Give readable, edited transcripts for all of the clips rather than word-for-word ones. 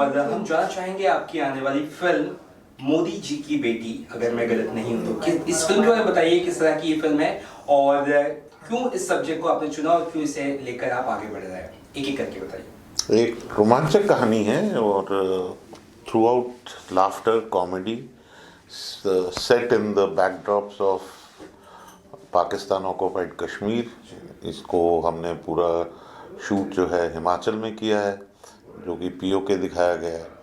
और हम जानना चाहेंगे आपकी आने वाली फिल्म मोदी जी की बेटी, अगर मैं गलत नहीं हूं तो इस फिल्म के बारे में बताइए, किस तरह की ये फिल्म है और क्यों इस सब्जेक्ट को आपने चुना और क्यों इसे लेकर आप आगे बढ़ रहे हैं, एक एक करके बताइए। एक रोमांचक कहानी है और through out laughter comedy set in the backdrops of Pakistan occupied Kashmir. इसको हमने पूरा शूट जो है हिमाचल में किया है, जो कि पीओके दिखाया गया है।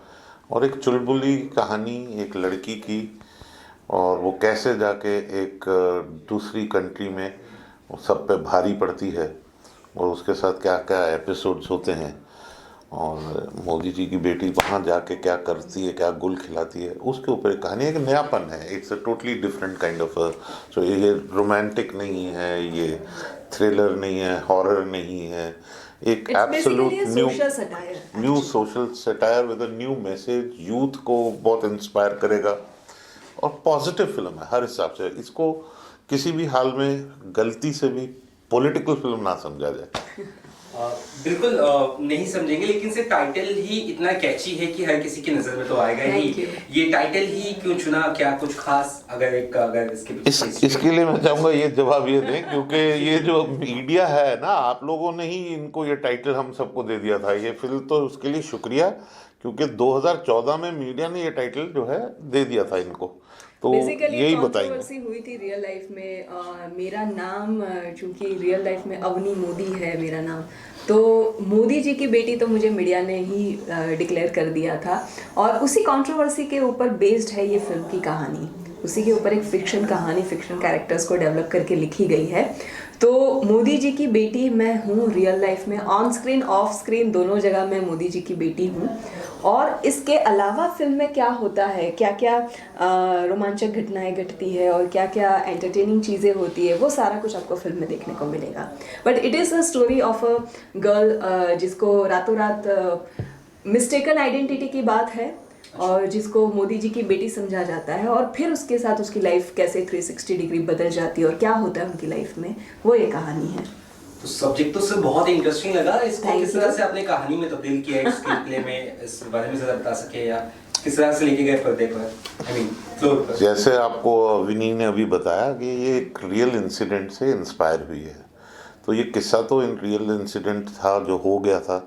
और एक चुलबुली कहानी एक लड़की की, और वो कैसे जाके एक दूसरी कंट्री में सब पे भारी पड़ती है और उसके साथ क्या क्या एपिसोड्स होते हैं, और मोदी जी की बेटी वहाँ जाके क्या करती है, क्या गुल खिलाती है, उसके ऊपर एक कहानी है। एक नयापन है, it's a totally different kind of. So ये रोमांटिक नहीं है, ये थ्रिलर नहीं है, हॉरर नहीं है, एक absolute new social satire with a new message, youth को बहुत इंस्पायर करेगा और पॉजिटिव फिल्म है हर हिसाब से। इसको किसी भी हाल में गलती से भी पॉलिटिकल फिल्म ना समझा जाए। बिल्कुल नहीं समझेंगे, लेकिन सिर्फ टाइटल ही इतना कैची है कि हर किसी की नजर में तो आएगा ही। ये टाइटल ही क्यों चुना, क्या कुछ खास अगर इसके इसके लिए मैं चाहूँगा ये जवाब ये दें, क्योंकि ये जो मीडिया है ना, आप लोगों ने ही इनको ये टाइटल हम सबको दे दिया था। ये फिल्म तो उसके लिए शुक्रिया, क्योंकि 2014 में मीडिया ने ये टाइटल जो है दे दिया था इनको। तो यही कंट्रोवर्सी हुई थी रियल लाइफ में। मेरा नाम चूंकि रियल लाइफ में अवनी मोदी है मेरा नाम, तो मोदी जी की बेटी तो मुझे मीडिया ने ही डिक्लेयर कर दिया था, और उसी कंट्रोवर्सी के ऊपर बेस्ड है ये फिल्म की कहानी। उसी के ऊपर एक फिक्शन कहानी, फिक्शन कैरेक्टर्स को डेवलप करके लिखी गई है। तो मोदी जी की बेटी मैं हूँ रियल लाइफ में, ऑन स्क्रीन ऑफ स्क्रीन दोनों जगह मैं मोदी जी की बेटी हूँ। और इसके अलावा फिल्म में क्या होता है, क्या क्या रोमांचक घटनाएं घटती है और क्या क्या एंटरटेनिंग चीज़ें होती है, वो सारा कुछ आपको फिल्म में देखने को मिलेगा। But it is a story of a girl जिसको रातों रात मिस्टेकन आइडेंटिटी की बात है और जिसको मोदी जी की बेटी समझा जाता है, और फिर उसके साथ उसकी लाइफ कैसे 360 डिग्री बदल जाती है और क्या होता है उनकी लाइफ में, वो ये कहानी है। तो सब्जेक्ट तो सिर्फ बहुत ही इंटरेस्टिंग लगा। इसको किस तरह से आपने कहानी में तब्दील किया है, स्क्रीन प्ले में, इस बारे में ज़रा बता सके, या किस तरह से लेके गए पर्दे पर, आई मीन फ्लोर पर? जैसे आपको विनी ने अभी बताया कि ये एक रियल इंसिडेंट से इंस्पायर हुई है, तो ये किस्सा तो रियल इंसिडेंट था जो हो गया था।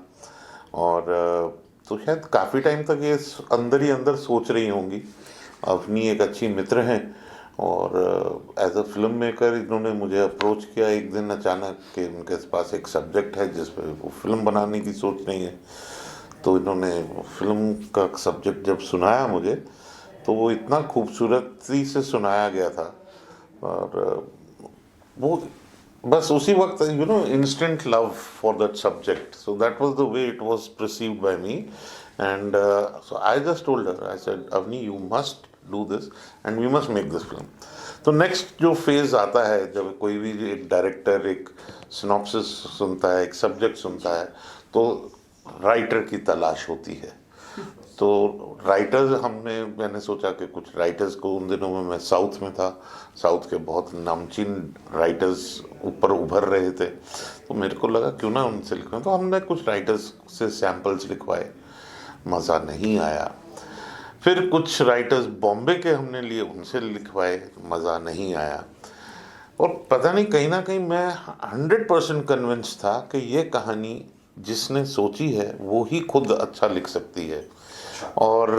और तो शायद काफ़ी टाइम तक ये अंदर ही अंदर सोच रही होंगी। अवनी एक अच्छी मित्र हैं और एज अ फिल्म मेकर इन्होंने मुझे अप्रोच किया एक दिन अचानक कि उनके पास एक सब्जेक्ट है जिस पर वो फिल्म बनाने की सोच रही है। तो इन्होंने फिल्म का सब्जेक्ट जब सुनाया मुझे, तो वो इतना खूबसूरती से सुनाया गया था, और वो बस उसी वक्त instant love for that subject, so that was the way it was perceived by me. And so I just told her, I said Avni you must do this and we must make this film. तो next जो phase आता है, जब कोई भी एक director एक synopsis सुनता है, एक सब्जेक्ट सुनता है, तो राइटर की तलाश होती है। तो राइटर्स मैंने सोचा कि कुछ राइटर्स को, उन दिनों में मैं साउथ में था, साउथ के बहुत नामचीन राइटर्स ऊपर उभर रहे थे, तो मेरे को लगा क्यों ना उनसे लिखना। तो हमने कुछ राइटर्स से सैम्पल्स लिखवाए, मज़ा नहीं आया। फिर कुछ राइटर्स बॉम्बे के हमने लिए, उनसे लिखवाए, मज़ा नहीं आया। और पता नहीं, कहीं ना कहीं मैं 100% कन्विंस था कि ये कहानी जिसने सोची है वो ही खुद अच्छा लिख सकती है, और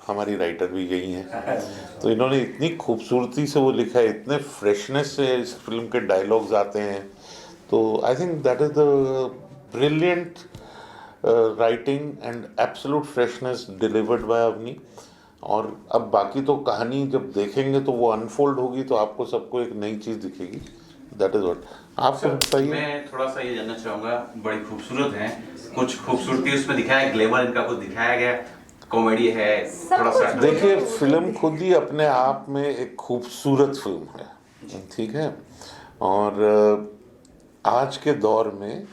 हमारी राइटर भी यही हैं। तो इन्होंने इतनी खूबसूरती से वो लिखा है, इतने फ्रेशनेस से इस फिल्म के डायलॉग्स आते हैं। तो I think that is the brilliant writing and absolute freshness delivered by Avni. और अब बाकी तो कहानी जब देखेंगे तो वो अनफोल्ड होगी, तो आपको सबको एक नई चीज़ दिखेगी। That is what. आप बताइए। मैं थोड़ा सा ये जानना चाहूँगा, बड़ी खूबसूरत है, कुछ खूबसूरती उसमें दिखाया है, ग्लैमर इनका कुछ दिखाया गया, कॉमेडी है, थोड़ा सा। देखिए, फिल्म खुद ही अपने आप में एक खूबसूरत फिल्म है, ठीक है। और आज के दौर में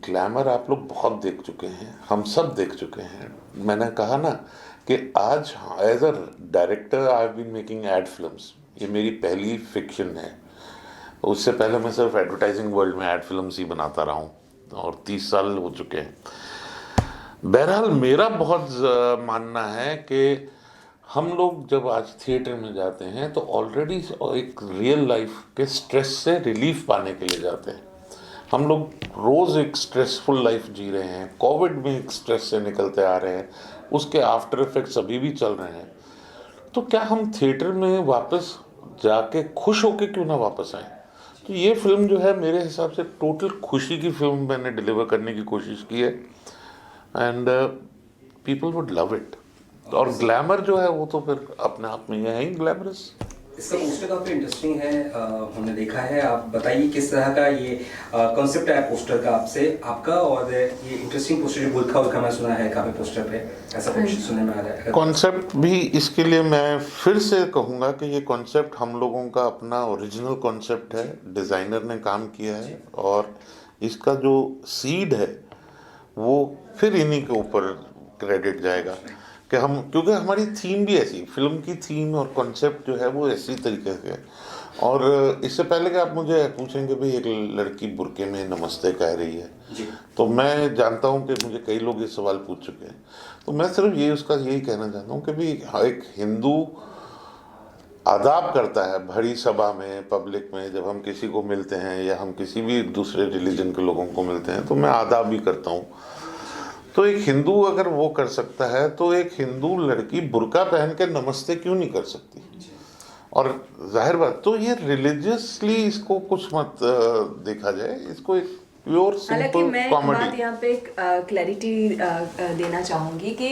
ग्लैमर आप लोग बहुत देख चुके हैं, हम सब देख चुके हैं। मैंने कहा ना कि आज as a director I have been making ad films, ये मेरी पहली फिक्शन है। उससे पहले मैं सिर्फ एडवर्टाइजिंग वर्ल्ड में एड फिल्म्स ही बनाता रहा हूँ, और 30 साल हो चुके हैं। बहरहाल मेरा बहुत मानना है कि हम लोग जब आज थिएटर में जाते हैं तो ऑलरेडी एक रियल लाइफ के स्ट्रेस से रिलीफ पाने के लिए जाते हैं। हम लोग रोज़ एक स्ट्रेसफुल लाइफ जी रहे हैं, कोविड में एक स्ट्रेस से निकलते आ रहे हैं, उसके आफ्टर इफेक्ट्स अभी भी चल रहे हैं। तो क्या हम थिएटर में वापस जाके खुश होके क्यों ना वापस आए? तो ये फिल्म जो है मेरे हिसाब से टोटल खुशी की फिल्म मैंने डिलीवर करने की कोशिश की है and people would love it. और ग्लैमर जो है वो तो फिर अपने आप में है ही ग्लैमरस। इसका पोस्टर काफी इंटरेस्टिंग है, हमने देखा है। आप बताइए किस तरह का ये कॉन्सेप्ट है पोस्टर का आपका, और ये इंटरेस्टिंग पोस्टर जो बुरखा उरखा मैं सुना है काफी पोस्टर पे, ऐसा कुछ सुनने में आ रहा है। कॉन्सेप्ट भी इसके लिए मैं फिर से कहूँगा कि ये कॉन्सेप्ट हम लोगों का अपना ओरिजिनल कॉन्सेप्ट है, डिज़ाइनर ने काम किया है और इसका जो सीड है वो फिर इन्हीं के ऊपर क्रेडिट जाएगा कि हम, क्योंकि हमारी थीम भी ऐसी, फिल्म की थीम और कॉन्सेप्ट जो है वो ऐसी तरीके से है। और इससे पहले कि आप मुझे पूछेंगे भाई एक लड़की बुर्के में नमस्ते कह रही है, तो मैं जानता हूँ कि मुझे कई लोग ये सवाल पूछ चुके हैं, तो मैं सिर्फ ये उसका यही कहना चाहता हूँ कि भाई एक हिंदू आदाब करता है भरी सभा में, पब्लिक में, जब हम किसी को मिलते हैं या हम किसी भी दूसरे रिलीजन के लोगों को मिलते हैं तो मैं आदाब भी करता हूँ। तो एक हिंदू अगर वो कर सकता है तो एक हिंदू लड़की बुर्का पहन के नमस्ते क्यों नहीं कर सकती? और जाहिर बात, तो ये रिलीजियसली इसको कुछ मत देखा जाए, इसको एक प्योर हालांकि सिंपल मैं कॉमेडी। बात यहाँ पे एक क्लैरिटी देना चाहूँगी कि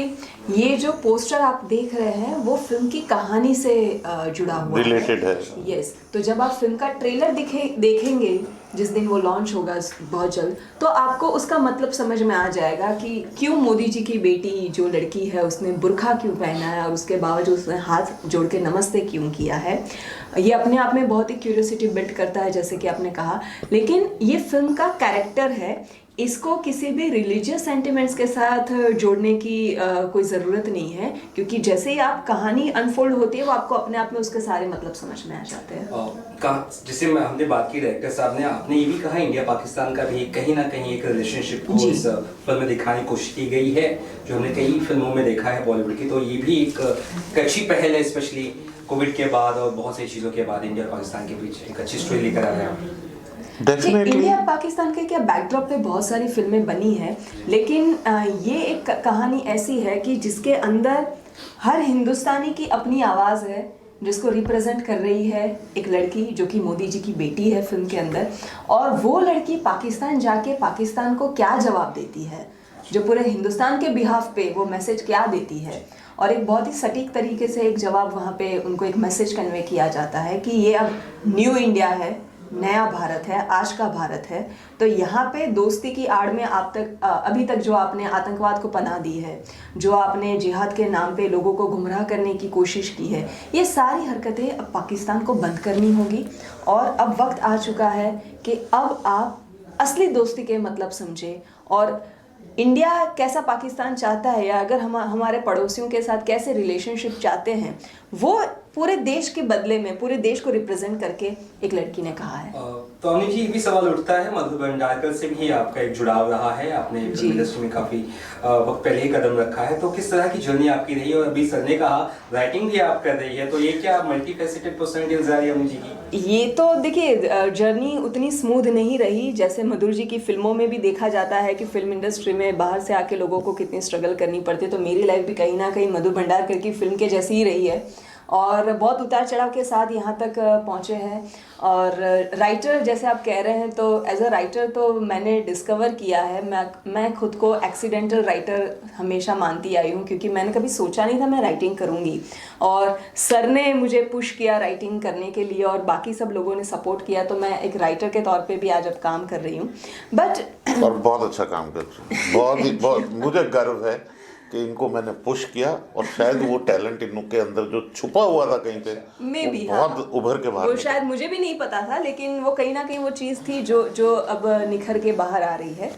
ये जो पोस्टर आप देख रहे हैं वो फिल्म की कहानी से जुड़ा हुआ है, रिलेटेड है। यस। तो जब आप फिल्म का ट्रेलर देखेंगे जिस दिन वो लॉन्च होगा बहुत जल्द, तो आपको उसका मतलब समझ में आ जाएगा कि क्यों मोदी जी की बेटी जो लड़की है उसने बुर्खा क्यों पहना है और उसके बावजूद उसने हाथ जोड़ के नमस्ते क्यों किया है। ये अपने आप में बहुत ही क्यूरियोसिटी बिल्ड करता है जैसे कि आपने कहा, लेकिन ये फिल्म का कैरेक्टर है, इसको किसी भी रिलीजियस सेंटिमेंट्स के साथ जोड़ने की कोई ज़रूरत नहीं है, क्योंकि जैसे ही आप कहानी अनफोल्ड होती है वो आपको अपने आप में उसके सारे मतलब समझ में आ जाते हैं। जैसे हमने बात की डायरेक्टर साहब ने, आपने ये भी कहा इंडिया पाकिस्तान का भी कहीं ना कहीं एक रिलेशनशिप को इस फिल्म में दिखाने की कोशिश की गई है, जो हमने कई फिल्मों में देखा है बॉलीवुड की। तो ये भी एक अच्छी पहल है, स्पेशली कोविड के बाद और बहुत सी चीज़ों के बाद इंडिया और पाकिस्तान के बीच एक अच्छी स्टोरी लेकर आ रहे हैं। इंडिया पाकिस्तान के क्या बैकड्रॉप पे बहुत सारी फिल्में बनी हैं, लेकिन ये एक कहानी ऐसी है कि जिसके अंदर हर हिंदुस्तानी की अपनी आवाज़ है, जिसको रिप्रेजेंट कर रही है एक लड़की जो कि मोदी जी की बेटी है फिल्म के अंदर, और वो लड़की पाकिस्तान जाके पाकिस्तान को क्या जवाब देती है, जो पूरे हिंदुस्तान के बिहाफ पे वो मैसेज क्या देती है, और एक बहुत ही सटीक तरीके से एक जवाब वहाँ पे उनको एक मैसेज कन्वे किया जाता है कि ये अब न्यू इंडिया है, नया भारत है, आज का भारत है। तो यहाँ पे दोस्ती की आड़ में अभी तक जो आपने आतंकवाद को पनाह दी है, जो आपने जिहाद के नाम पे लोगों को गुमराह करने की कोशिश की है, ये सारी हरकतें अब पाकिस्तान को बंद करनी होगी। और अब वक्त आ चुका है कि अब आप असली दोस्ती के मतलब समझें, और इंडिया कैसा पाकिस्तान चाहता है या अगर हम हमारे पड़ोसियों के साथ कैसे रिलेशनशिप चाहते हैं, वो पूरे देश के बदले में पूरे देश को रिप्रेजेंट करके एक लड़की ने कहा है। तो अनिल जी, ये भी सवाल उठता है, मधु भंडारकर से भी आपका एक जुड़ाव रहा है, आपने फिल्म इंडस्ट्री में काफी वक्त पहले ही कदम रखा है, तो किस तरह की जर्नी आपकी रही है? और अभी सर ने कहा राइटिंग भी आप कर रही है, तो ये क्या मल्टी फैसेटेड पर्सनालिटी नजर आ रही है अनिल जी की? ये तो देखिए जर्नी उतनी स्मूथ नहीं रही जैसे मधुर जी की फिल्मों में भी देखा जाता है कि फिल्म इंडस्ट्री में बाहर से आके लोगों को कितनी स्ट्रगल करनी पड़ती है। तो मेरी लाइफ भी कहीं ना कहीं मधु भंडारकर की फिल्म के जैसी ही रही है, और बहुत उतार चढ़ाव के साथ यहाँ तक पहुँचे हैं। और राइटर जैसे आप कह रहे हैं, तो एज अ राइटर तो मैंने डिस्कवर किया है, मैं खुद को एक्सीडेंटल राइटर हमेशा मानती आई हूँ, क्योंकि मैंने कभी सोचा नहीं था मैं राइटिंग करूँगी, और सर ने मुझे पुश किया राइटिंग करने के लिए और बाकी सब लोगों ने सपोर्ट किया, तो मैं एक राइटर के तौर पे भी आज अब काम कर रही हूँ। बट और बहुत अच्छा काम कर रही हूँ, बहुत मुझे गर्व है कि इनको मैंने पुश किया, और शायद वो टैलेंट इनके अंदर जो छुपा हुआ था कहीं पे बहुत उभर के बाहर, वो शायद मुझे भी नहीं पता था, लेकिन वो कहीं ना कहीं वो चीज़ थी जो अब निखर के बाहर आ रही है।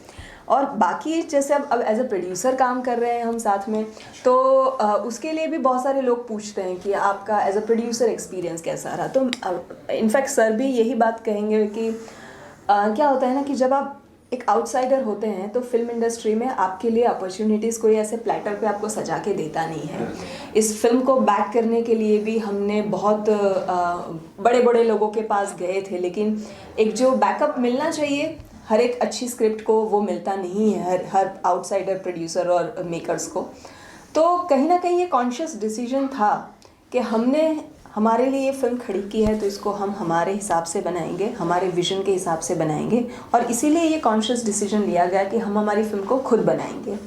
और बाकी जैसे अब एज अ प्रोड्यूसर काम कर रहे हैं हम साथ में, तो उसके लिए भी बहुत सारे लोग पूछते हैं कि आपका एज अ प्रोड्यूसर एक्सपीरियंस कैसा रहा। तो इनफैक्ट सर भी यही बात कहेंगे कि क्या होता है ना कि जब आप एक आउटसाइडर होते हैं तो फिल्म इंडस्ट्री में आपके लिए अपॉर्चुनिटीज़ कोई ऐसे प्लेटर पे आपको सजा के देता नहीं है। इस फिल्म को बैक करने के लिए भी हमने बहुत बड़े बड़े लोगों के पास गए थे, लेकिन एक जो बैकअप मिलना चाहिए हर एक अच्छी स्क्रिप्ट को वो मिलता नहीं है हर आउटसाइडर प्रोड्यूसर और मेकर्स को। तो कहीं ना कहीं ये कॉन्शियस डिसीजन था कि हमने हमारे लिए ये फिल्म खड़ी की है तो इसको हम हमारे हिसाब से बनाएंगे, हमारे विजन के हिसाब से बनाएंगे, और इसीलिए ये कॉन्शियस डिसीजन लिया गया कि हम हमारी फिल्म को खुद बनाएंगे।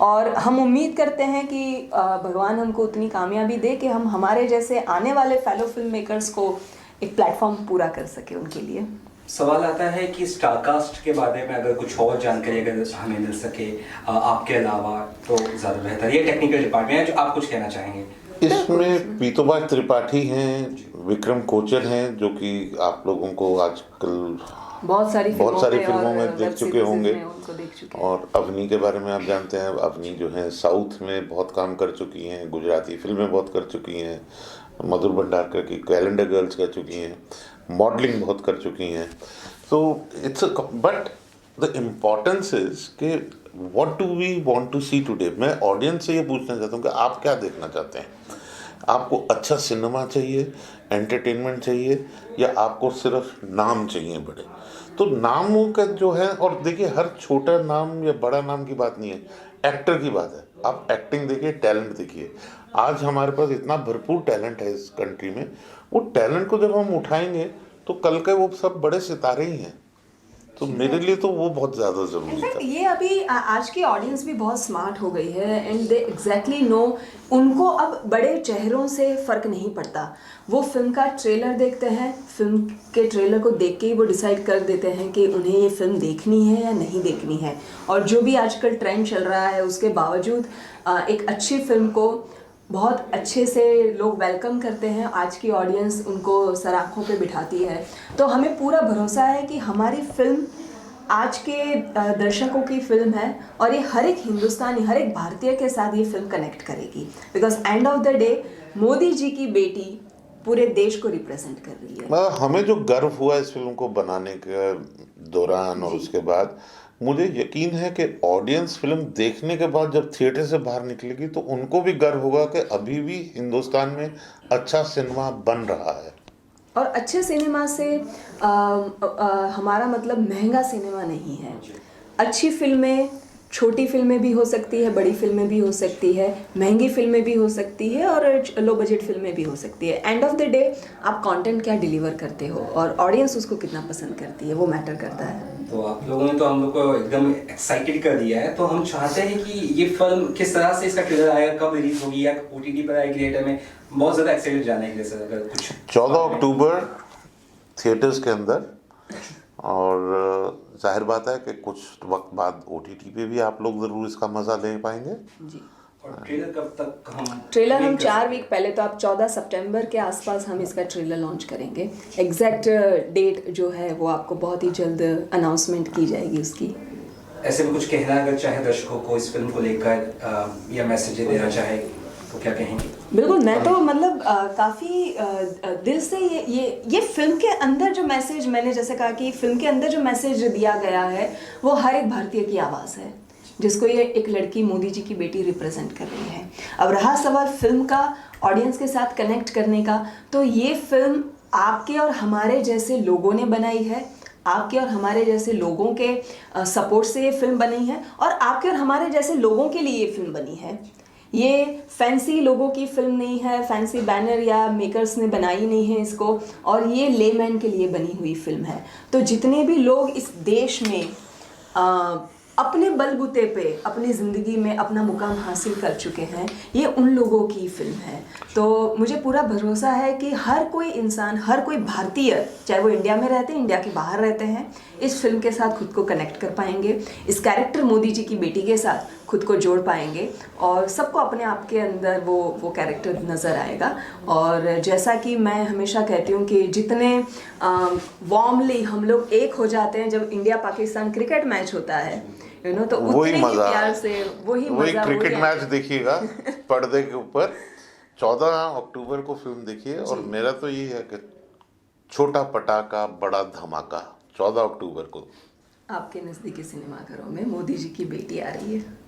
और हम उम्मीद करते हैं कि भगवान हमको उतनी कामयाबी दे कि हम हमारे जैसे आने वाले फेलो फिल्म मेकर्स को एक प्लेटफॉर्म पूरा कर सके उनके लिए। सवाल आता है कि स्टारकास्ट के बारे में अगर कुछ और जानकारी अगर हमें मिल सके आपके अलावा तो ज़्यादा बेहतर। ये टेक्निकल डिपार्टमेंट है, जो आप कुछ कहना चाहेंगे? इसमें पीतोबाई त्रिपाठी हैं, विक्रम कोचर हैं, जो कि आप लोगों को आजकल बहुत सारी फिल्मों में देख चुके होंगे। हैं। और अवनी के बारे में आप जानते हैं, अवनी जो है साउथ में बहुत काम कर चुकी हैं, गुजराती फिल्में बहुत कर चुकी हैं, मधुर भंडारकर की कैलेंडर गर्ल्स कर चुकी हैं, मॉडलिंग बहुत कर चुकी हैं। तो it's but the importance is कि what do we want to see today. मैं ऑडियंस से ये पूछना चाहता हूँ कि आप क्या देखना चाहते हैं? आपको अच्छा सिनेमा चाहिए, एंटरटेनमेंट चाहिए, या आपको सिर्फ नाम चाहिए बड़े? तो नामों का जो है, और देखिए हर छोटा नाम या बड़ा नाम की बात नहीं है, एक्टर की बात है। आप एक्टिंग देखिए, टैलेंट देखिए। आज हमारे पास इतना भरपूर टैलेंट है इस कंट्री में, वो टैलेंट को जब हम उठाएंगे तो कल के वो सब बड़े सितारे ही हैं। तो मेरे लिए तो वो बहुत ज़्यादा ज़रूरी था। ये अभी आज की ऑडियंस भी बहुत स्मार्ट हो गई है एंड दे एग्जैक्टली नो, उनको अब बड़े चेहरों से फ़र्क नहीं पड़ता। वो फिल्म का ट्रेलर देखते हैं, फिल्म के ट्रेलर को देख के ही वो डिसाइड कर देते हैं कि उन्हें ये फिल्म देखनी है या नहीं देखनी है। और जो भी आजकल ट्रेंड चल रहा है उसके बावजूद एक अच्छी फिल्म को बहुत अच्छे से लोग वेलकम करते हैं। आज की ऑडियंस उनको सर आँखों पे बिठाती है। तो हमें पूरा भरोसा है कि हमारी फिल्म आज के दर्शकों की फिल्म है और ये हर एक हिंदुस्तानी, हर एक भारतीय के साथ ये फिल्म कनेक्ट करेगी। Because end of the day Modi ji की बेटी पूरे देश को रिप्रेजेंट कर रही है। हमें जो गर्व हुआ इस फिल्म को बनाने के दौरान और उसके बाद, मुझे यकीन है कि ऑडियंस फिल्म देखने के बाद जब थिएटर से बाहर निकलेगी तो उनको भी गर्व होगा कि अभी भी हिंदुस्तान में अच्छा सिनेमा बन रहा है। और अच्छे सिनेमा से हमारा मतलब महंगा सिनेमा नहीं है। अच्छी फिल्में, छोटी फिल्में भी हो सकती है, बड़ी फिल्में भी हो सकती है, महंगी फिल्में भी हो सकती है और लो बजट फिल्में भी हो सकती है। एंड ऑफ द डे आप कंटेंट क्या डिलीवर करते हो और ऑडियंस उसको कितना पसंद करती है, वो मैटर करता है। तो आप लोगों ने तो हम लोग को एकदम एक्साइटेड कर दिया है। तो हम चाहते हैं कि ये फिल्म किस तरह से, इसका ट्रेलर आएगा, कब रिलीज होगी या OTT पर आएगी, थिएटर में बहुत ज़्यादा एक्साइटेड जानने के लिए सर। अगर कुछ 14 अक्टूबर थिएटर्स के अंदर, और जाहिर बात है कि कुछ वक्त बाद OTT पे भी आप लोग ज़रूर इसका मज़ा ले पाएंगे जी। और ट्रेलर कब तक हम ट्रेलर हम 4 वीक पहले, तो आप 14 सितंबर के आसपास हम इसका ट्रेलर लॉन्च करेंगे। एग्जैक्ट डेट जो है वो आपको बहुत ही जल्द अनाउंसमेंट की जाएगी उसकी। ऐसे में कुछ कहना अगर चाहे दर्शकों को इस फिल्म को लेकर या मैसेज देना चाहे तो क्या कहेंगे? बिल्कुल, मैं तो मतलब काफ़ी दिल से ये फिल्म के अंदर जो मैसेज, मैंने जैसे कहा कि फिल्म के अंदर जो मैसेज दिया गया है वो हर एक भारतीय की आवाज़ है, जिसको ये एक लड़की मोदी जी की बेटी रिप्रेजेंट कर रही है। अब रहा सवाल फिल्म का ऑडियंस के साथ कनेक्ट करने का, तो ये फिल्म आपके और हमारे जैसे लोगों ने बनाई है, आपके और हमारे जैसे लोगों के सपोर्ट से ये फिल्म बनी है और आपके और हमारे जैसे लोगों के लिए ये फिल्म बनी है। ये फैंसी लोगों की फिल्म नहीं है, फैंसी बैनर या मेकर्स ने बनाई नहीं है इसको, और ये लेमैन के लिए बनी हुई फिल्म है। तो जितने भी लोग इस देश में अपने बलबूते पे अपनी ज़िंदगी में अपना मुकाम हासिल कर चुके हैं, ये उन लोगों की फिल्म है। तो मुझे पूरा भरोसा है कि हर कोई इंसान, हर कोई भारतीय, चाहे वो इंडिया में रहते हैं, इंडिया के बाहर रहते हैं, इस फिल्म के साथ खुद को कनेक्ट कर पाएंगे, इस कैरेक्टर मोदी जी की बेटी के साथ खुद को जोड़ पाएंगे और सबको अपने आप के अंदर वो कैरेक्टर नज़र आएगा। और जैसा कि मैं हमेशा कहती हूँ कि जितने वार्मली हम लोग एक हो जाते हैं जब इंडिया पाकिस्तान क्रिकेट मैच होता है, तो उतने ही प्यार से वही क्रिकेट मैच देखिएगा पर्दे के ऊपर। 14 अक्टूबर को फिल्म देखिए। और मेरा तो ये है कि छोटा पटाखा बड़ा धमाका 14 अक्टूबर को। आपके नज़दीकी सिनेमाघरों में मोदी जी की बेटी आ रही है।